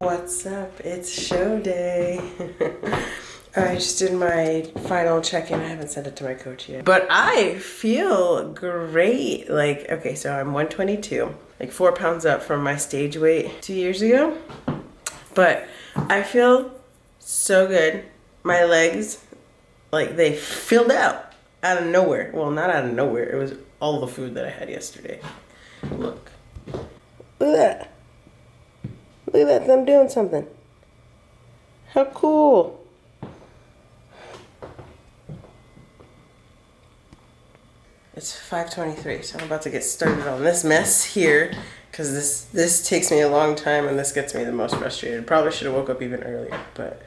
What's up? It's show day. I just did my final check-in. I haven't sent it to my coach yet. But I feel great. Like, okay, so I'm 122, like 4 pounds up from my stage weight 2 years ago. But I feel so good. My legs, like they filled out of nowhere. Well, not out of nowhere. It was all the food that I had yesterday. Look. Look at that. Look at that, them doing something. How cool. It's 5:23, so I'm about to get started on this mess here, because this takes me a long time and this gets me the most frustrated. Probably should have woke up even earlier, but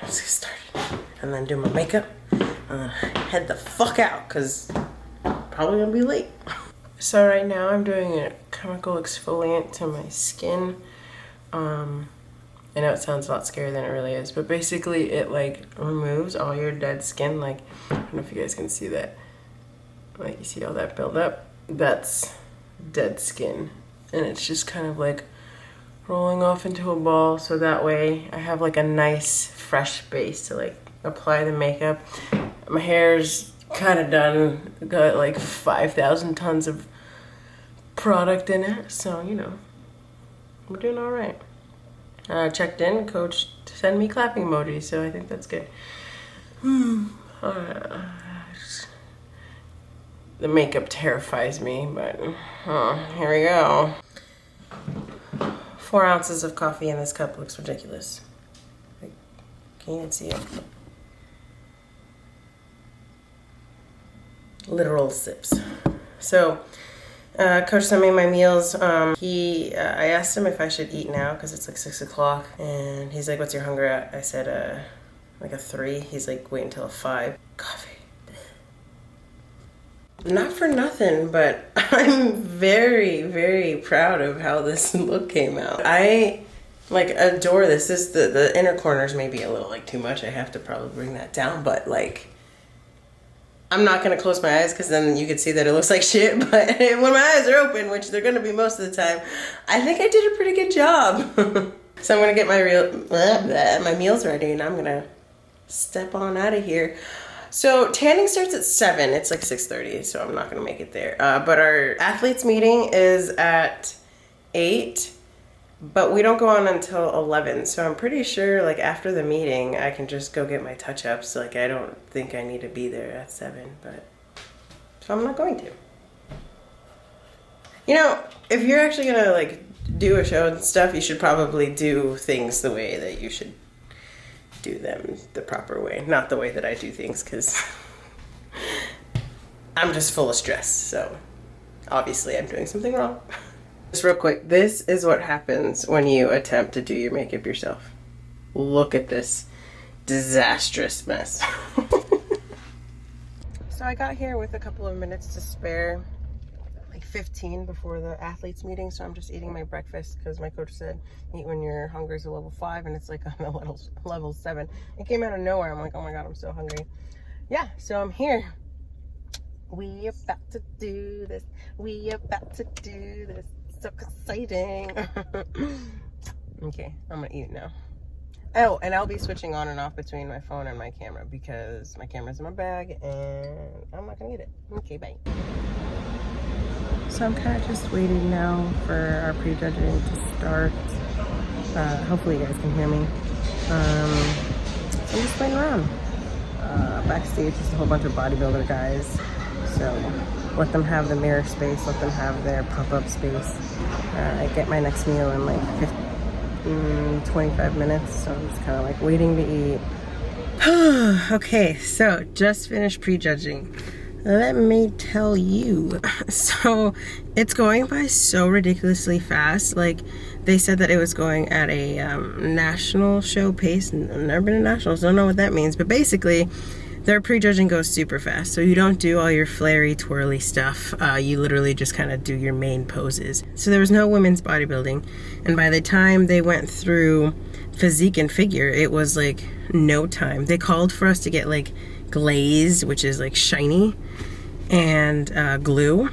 let's get started. And then do my makeup, head the fuck out, because probably gonna be late. So right now I'm doing a chemical exfoliant to my skin. I know it sounds a lot scarier than it really is, but basically it like removes all your dead skin. Like, I don't know if you guys can see that. Like, you see all that buildup? That's dead skin. And it's just kind of like rolling off into a ball, so that way I have like a nice fresh base to like apply the makeup. My hair's kind of done. Got like 5,000 tons of product in it, so you know, we're doing all right. Checked in, coach sent me clapping emojis, so I think that's good. The makeup terrifies me, but here we go. 4 ounces of coffee in this cup looks ridiculous. Like, can you even see it? Literal sips. So, coach sent me my meals. I asked him if I should eat now because it's like 6 o'clock, and he's like, "What's your hunger at?" I said, like a 3. He's like, "Wait until a 5." Coffee. Not for nothing, but I'm very, very proud of how this look came out. I like adore this. The inner corners may be a little like too much. I have to probably bring that down, but like, I'm not gonna close my eyes because then you can see that it looks like shit, but when my eyes are open, which they're gonna be most of the time, I think I did a pretty good job. So I'm gonna get my meals ready and I'm gonna step on out of here. So tanning starts at 7, it's like 6:30, so I'm not gonna make it there. But our athletes meeting is at 8, but we don't go on until 11, so I'm pretty sure like after the meeting I can just go get my touch-ups. Like, I don't think I need to be there at 7, but so I'm not going to. You know, if you're actually gonna like do a show and stuff, you should probably do things the way that you should do them, the proper way, not the way that I do things, because I'm just full of stress, so obviously I'm doing something wrong. Just real quick, this is what happens when you attempt to do your makeup yourself. Look at this disastrous mess. So I got here with a couple of minutes to spare, like 15 before the athletes meeting, so I'm just eating my breakfast because my coach said eat when your hunger is a level 5 and it's like on a level 7. It came out of nowhere. I'm like, oh my god, I'm so hungry. Yeah, so I'm here. We about to do this. We about to do this. So exciting. Okay, I'm gonna eat it now. Oh, and I'll be switching on and off between my phone and my camera because my camera's in my bag and I'm not gonna get it. Okay, bye. So I'm kind of just waiting now for our prejudging to start. Hopefully you guys can hear me. I'm just waiting around. Backstage is a whole bunch of bodybuilder guys. So let them have the mirror space, let them have their pop-up space. I get my next meal in like 25 minutes, so I'm just kind of like waiting to eat. Okay, so just finished prejudging. Let me tell you. So it's going by so ridiculously fast. Like, they said that it was going at a national show pace. I've never been to nationals, don't know what that means, but basically their prejudging goes super fast. So you don't do all your flary twirly stuff. You literally just kind of do your main poses. So there was no women's bodybuilding, and by the time they went through physique and figure, it was like no time. They called for us to get like glaze, which is like shiny, and glue,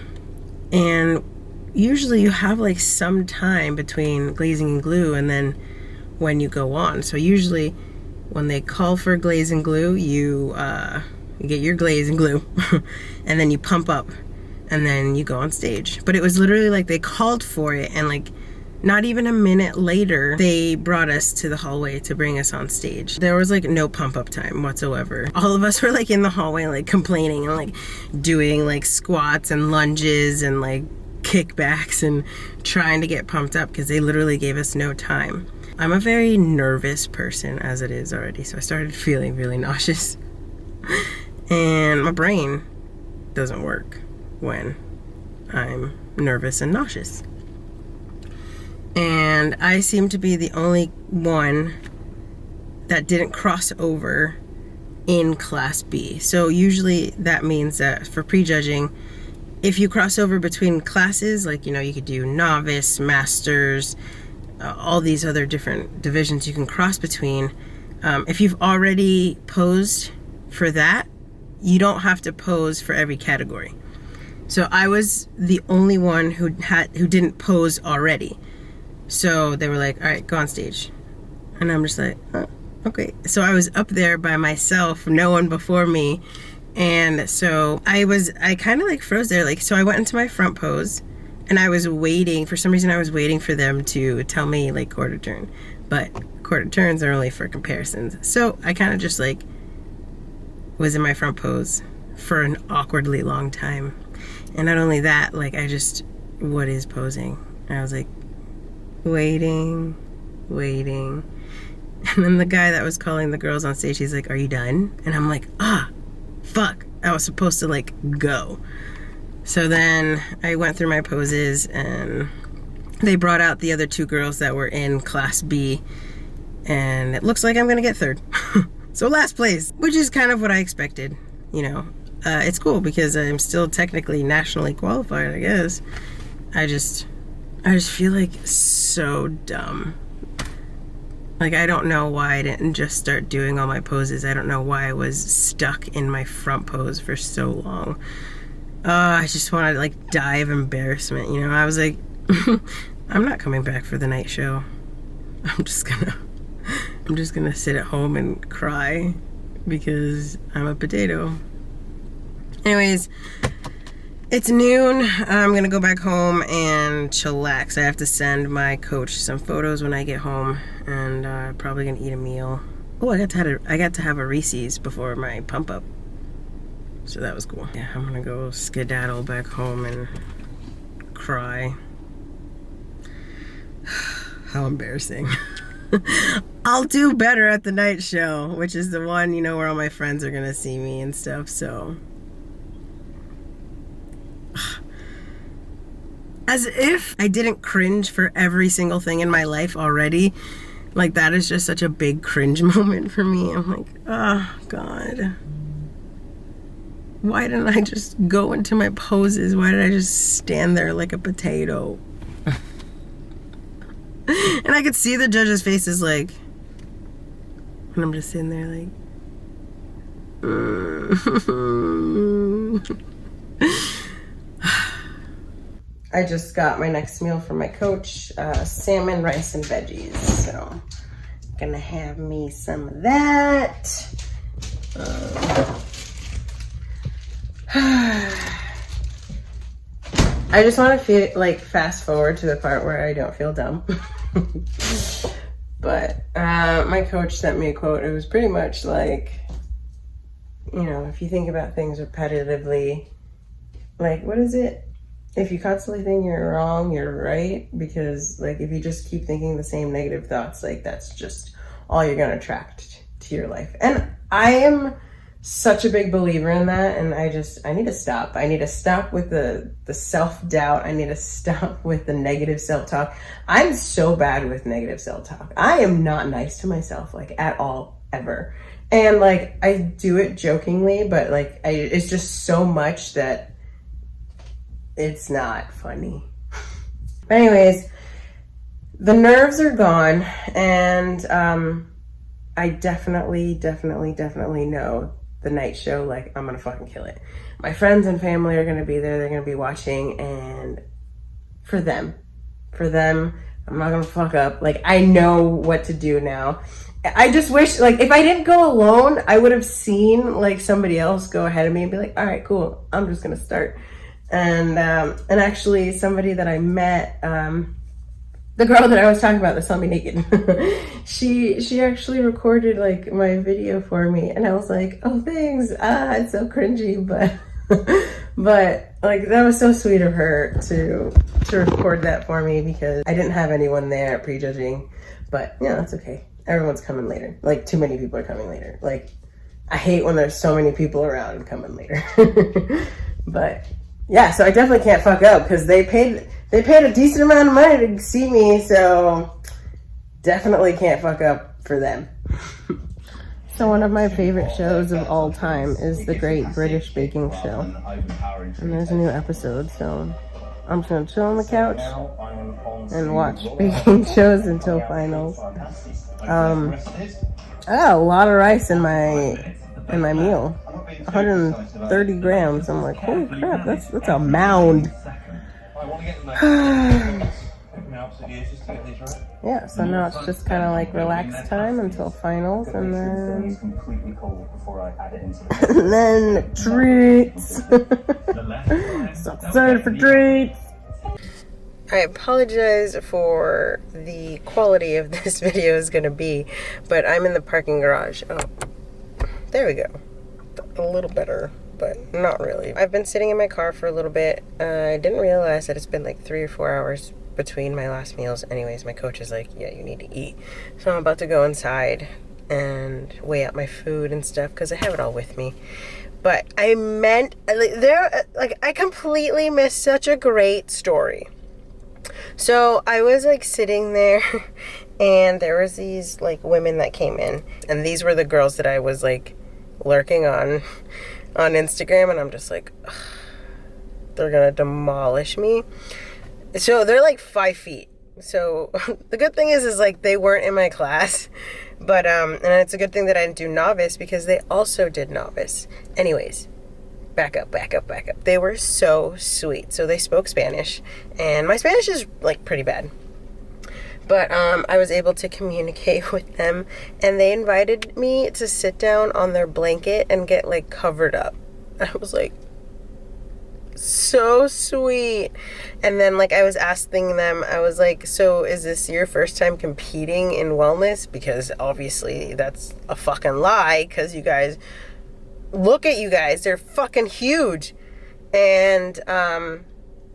and usually you have like some time between glazing and glue and then when you go on. So usually when they call for glaze and glue, you get your glaze and glue and then you pump up and then you go on stage. But it was literally like they called for it, and like not even a minute later they brought us to the hallway to bring us on stage. There was like no pump up time whatsoever. All of us were like in the hallway like complaining and like doing like squats and lunges and like kickbacks and trying to get pumped up because they literally gave us no time. I'm a very nervous person as it is already, so I started feeling really nauseous. And my brain doesn't work when I'm nervous and nauseous. And I seem to be the only one that didn't cross over in Class B. So usually that means that for prejudging, if you cross over between classes, like, you know, you could do novice, masters, all these other different divisions you can cross between. If you've already posed for that, you don't have to pose for every category. So I was the only one who didn't pose already. So they were like, all right, go on stage. And I'm just like, oh, okay. So I was up there by myself, no one before me. And so I kind of like froze there. Like, so I went into my front pose and I was waiting, for some reason I was waiting for them to tell me like quarter turn, but quarter turns are only for comparisons. So I kind of just like was in my front pose for an awkwardly long time. And not only that, like what is posing? And I was like, waiting. And then the guy that was calling the girls on stage, he's like, are you done? And I'm like, fuck, I was supposed to like go. So then I went through my poses and they brought out the other two girls that were in Class B, and it looks like I'm gonna get third. So last place, which is kind of what I expected, you know. It's cool because I'm still technically nationally qualified, I guess. I just feel like so dumb. Like, I don't know why I didn't just start doing all my poses. I don't know why I was stuck in my front pose for so long. I just wanted to like die of embarrassment, you know. I was like, I'm not coming back for the night show. I'm just gonna sit at home and cry because I'm a potato. Anyways, it's noon. I'm gonna go back home and chillax. I have to send my coach some photos when I get home, and probably gonna eat a meal. Oh, I got to have a Reese's before my pump up, so that was cool. Yeah, I'm gonna go skedaddle back home and cry. How embarrassing. I'll do better at the night show, which is the one, you know, where all my friends are gonna see me and stuff, so. As if I didn't cringe for every single thing in my life already. Like, that is just such a big cringe moment for me. I'm like, oh, God. Why didn't I just go into my poses? Why did I just stand there like a potato? And I could see the judges' faces like, and I'm just sitting there like, I just got my next meal from my coach, salmon, rice, and veggies. So, gonna have me some of that. I just want to feel like fast forward to the part where I don't feel dumb. But my coach sent me a quote. It was pretty much like, you know, if you think about things repetitively, like, what is it? If you constantly think you're wrong, you're right. Because, like, if you just keep thinking the same negative thoughts, like, that's just all you're going to attract to your life. And I am such a big believer in that. And I need to stop. I need to stop with the self-doubt. I need to stop with the negative self-talk. I'm so bad with negative self-talk. I am not nice to myself, like, at all, ever. And, like, I do it jokingly, but, like, it's just so much that it's not funny. But anyways, the nerves are gone, and I definitely know the night show, like, I'm gonna fucking kill it. My friends and family are gonna be there. They're gonna be watching, and for them. For them, I'm not gonna fuck up. Like, I know what to do now. I just wish, like, if I didn't go alone, I would have seen, like, somebody else go ahead of me and be like, all right, cool, I'm just gonna start. And actually, somebody that I met, the girl that I was talking about that saw me naked, she actually recorded, like, my video for me, and I was like, oh, thanks, it's so cringy, but but like, that was so sweet of her to record that for me, because I didn't have anyone there prejudging. But yeah, that's okay. Everyone's coming later. Like, too many people are coming later. Like, I hate when there's so many people around coming later. But yeah, so I definitely can't fuck up, because they paid a decent amount of money to see me, so definitely can't fuck up for them. So one of my favorite shows of all time is The Great British Baking Show. And there's a new episode, so I'm just gonna chill on the couch and watch baking shows until finals. I got a lot of rice in my meal. 130 grams. I'm like, holy crap, that's a mound. Yeah, so now it's just kind of like relaxed time until finals, and then and then treats. So excited for treats. I apologize for the quality of this video is going to be, but I'm in the parking garage. Oh, there we go. A little better, but not really. I've been sitting in my car for a little bit. I didn't realize that it's been like 3 or 4 hours between my last meals. Anyways, my coach is like, yeah, you need to eat. So I'm about to go inside and weigh out my food and stuff, because I have it all with me. But I meant, I completely missed such a great story. So I was like sitting there and there was these like women that came in, and these were the girls that I was like lurking on Instagram, and I'm just like, ugh, they're gonna demolish me. So they're like 5 feet. So the good thing is like they weren't in my class, but and it's a good thing that I didn't do novice, because they also did novice. Anyways, back up. They were so sweet. So they spoke Spanish, and my Spanish is like pretty bad, but I was able to communicate with them, and they invited me to sit down on their blanket and get like covered up. I was like, so sweet. And then like I was asking them, I was like, so is this your first time competing in wellness? Because obviously that's a fucking lie, because you guys, look at you guys, they're fucking huge. And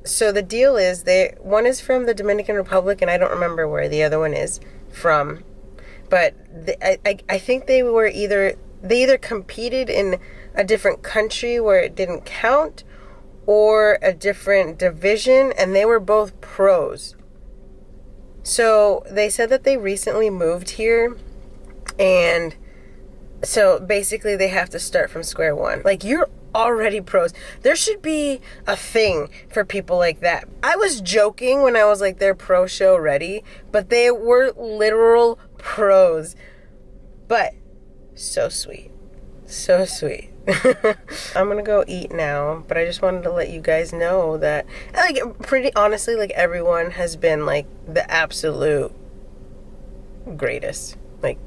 so the deal is, one is from the Dominican Republic, and I don't remember where the other one is from, but I think they either competed in a different country where it didn't count, or a different division, and they were both pros. So they said that they recently moved here, and so basically they have to start from square one. Like, you're already pros. There should be a thing for people like that. I was joking when I was like, they're pro show ready, but they were literal pros. But so sweet. So sweet. I'm gonna go eat now, but I just wanted to let you guys know that, like, pretty honestly, like, everyone has been like the absolute greatest. Like,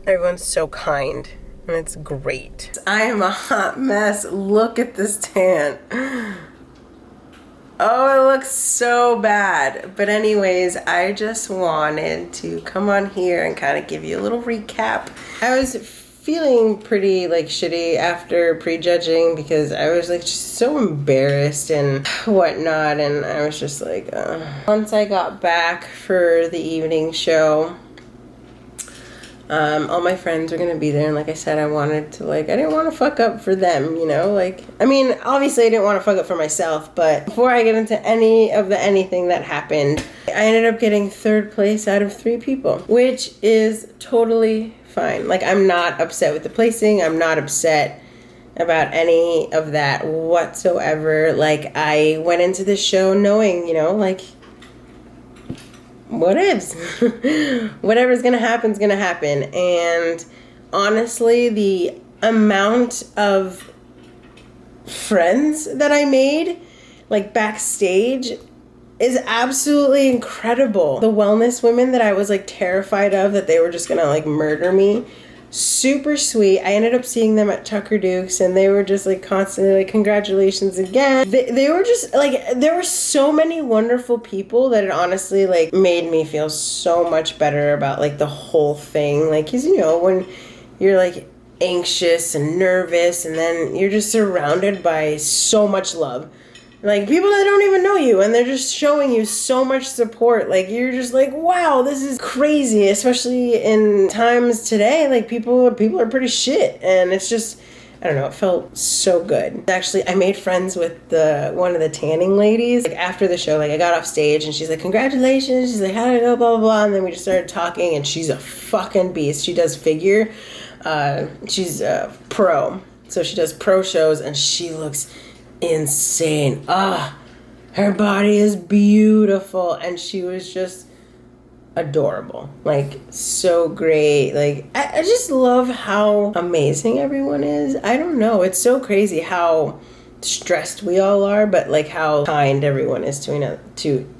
everyone's so kind, and it's great. I am a hot mess. Look at this tan. Oh, it looks so bad. But anyways, I just wanted to come on here and kind of give you a little recap. I was feeling pretty like shitty after prejudging, because I was like just so embarrassed and whatnot, and I was just like, once I got back for the evening show, all my friends were gonna be there, and like I said, I didn't want to fuck up for them, you know, like, I mean, obviously I didn't want to fuck up for myself, but before I get into anything that happened, I ended up getting 3rd place out of 3 people, which is totally fine. Like, I'm not upset with the placing. I'm not upset about any of that whatsoever. Like, I went into this show knowing, you know, like, what ifs? Whatever's gonna happen is gonna happen. And honestly, the amount of friends that I made, like Backstage is absolutely incredible. The wellness women that I was like terrified of, that they were just gonna like murder me, super sweet. I ended up seeing them at Tucker Duke's, and they were just like constantly like, congratulations again. They were just like, there were so many wonderful people that it honestly like made me feel so much better about like the whole thing. Like, cause you know, when you're like anxious and nervous, and then you're just surrounded by so much love. Like, people that don't even know you, and they're just showing you so much support. Like, you're just like, wow, this is crazy. Especially in times today, like, people are pretty shit. And it's just, I don't know, it felt so good. Actually, I made friends with one of the tanning ladies. Like, after the show, like, I got off stage, and she's like, congratulations. She's like, how did it go, blah, blah, blah. And then we just started talking, and she's a fucking beast. She does figure. She's a pro. So she does pro shows, and she looks insane. Her body is beautiful, and she was just adorable, like so great. Like I just love how amazing everyone is. I don't know, it's so crazy how stressed we all are, but like how kind everyone is to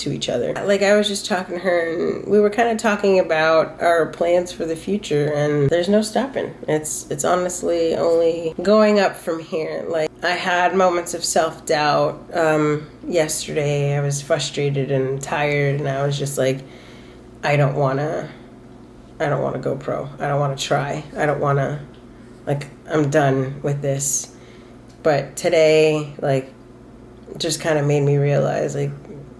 each other. Like, I was just talking to her, and we were kind of talking about our plans for the future, and there's no stopping. It's honestly only going up from here. Like, I had moments of self-doubt. Yesterday I was frustrated and tired, and I was just like, I don't want to go pro. I don't want to try. I don't want to, like, I'm done with this. But today, like, just kind of made me realize, like,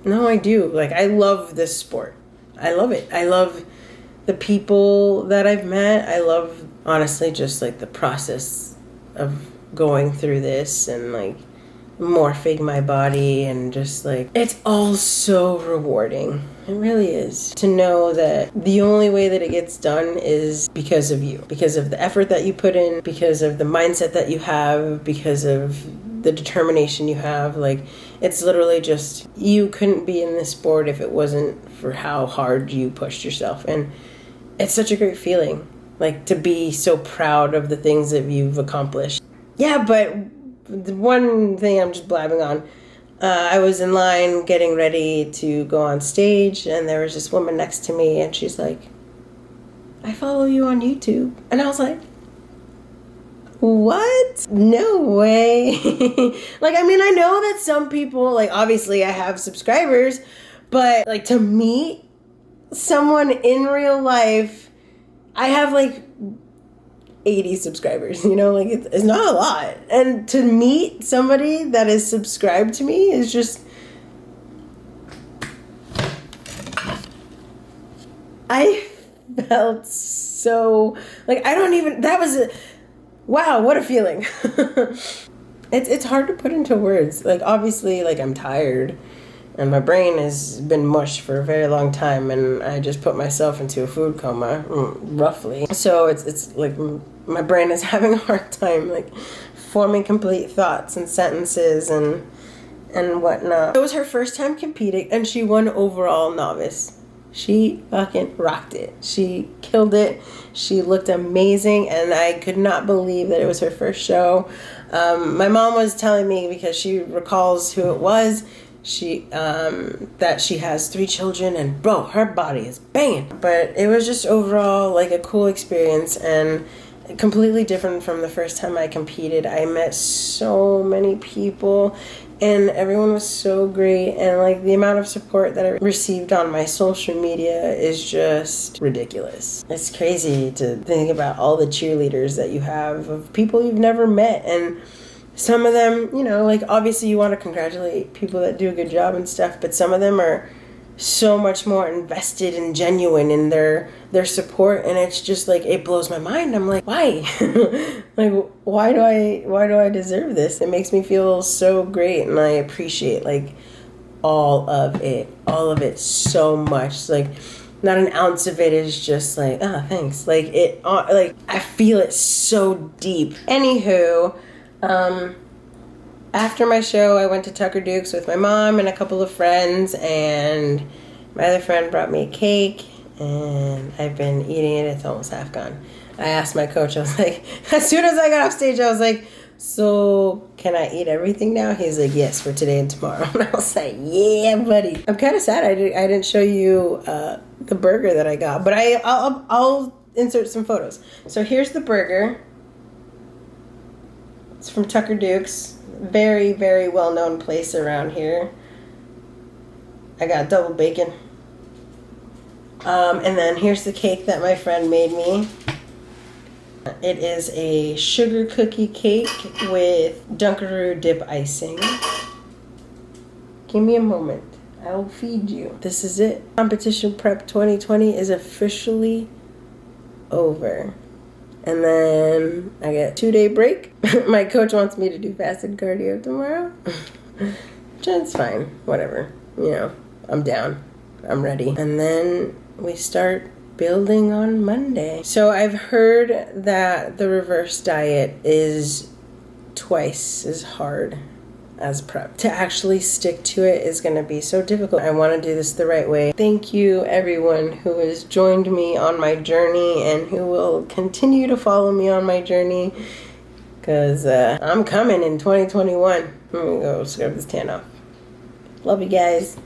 no, I do. Like, I love this sport. I love it. I love the people that I've met. I love, honestly, just, like, the process of going through this and, like, morphing my body, and just, like, it's all so rewarding. It really is. To know that the only way that it gets done is because of you. Because of the effort that you put in, because of the mindset that you have, because of the determination you have. Like, it's literally just, you couldn't be in this sport if it wasn't for how hard you pushed yourself. And it's such a great feeling, like, to be so proud of the things that you've accomplished. Yeah, but the one thing I'm just blabbing on, I was in line getting ready to go on stage, and there was this woman next to me, and she's like, I follow you on YouTube. And I was like, what? No way. Like, I mean, I know that some people, like, obviously I have subscribers, but, like, to meet someone in real life, I have, like, 80 subscribers, you know, like, it's not a lot. And to meet somebody that is subscribed to me is just, I felt so, like, I don't even, that was wow, what a feeling. It's hard to put into words. Like, obviously, like, I'm tired, and my brain has been mush for a very long time, and I just put myself into a food coma, roughly. So it's like my brain is having a hard time, like, forming complete thoughts and sentences and whatnot. It was her first time competing, and she won overall novice. She fucking rocked it. She killed it. She looked amazing, and I could not believe that it was her first show. My mom was telling me, because she recalls who it was, that she has 3 children, and bro, her body is banging. But it was just overall like a cool experience, and completely different from the first time I competed. I met so many people, and everyone was so great, and like the amount of support that I received on my social media is just ridiculous. It's crazy to think about all the cheerleaders that you have of people you've never met, and some of them, you know, like, obviously you want to congratulate people that do a good job and stuff, but some of them are so much more invested and genuine in their support, and it's just like, it blows my mind. I'm like, why? Like, why do I deserve this? It makes me feel so great, and I appreciate, like, all of it so much. Like, not an ounce of it is just like, thanks. Like, it, like, I feel it so deep. Anywho, after my show, I went to Tucker Duke's with my mom and a couple of friends, and my other friend brought me a cake, and I've been eating it. It's almost half gone. I asked my coach, I was like, as soon as I got off stage, I was like, So can I eat everything now? He's like, yes, for today and tomorrow. And I was like, yeah, buddy. I'm kind of sad I didn't show you the burger that I got, but I'll insert some photos. So here's the burger. It's from Tucker Duke's. Very, very well-known place around here. I got double bacon. And then here's the cake that my friend made me. It is a sugar cookie cake with Dunkaroo dip icing. Give me a moment. I will feed you. This is it. Competition Prep 2020 is officially over. And then I get a 2-day break. My coach wants me to do fasted cardio tomorrow. It's fine. Whatever. You know, I'm down. I'm ready. And then we start building on Monday. So I've heard that the reverse diet is twice as hard as prep. To actually stick to it is going to be so difficult. I want to do this the right way. Thank you everyone who has joined me on my journey and who will continue to follow me on my journey, because I'm coming in 2021. I'm going to go scrub this tan off. Love you guys.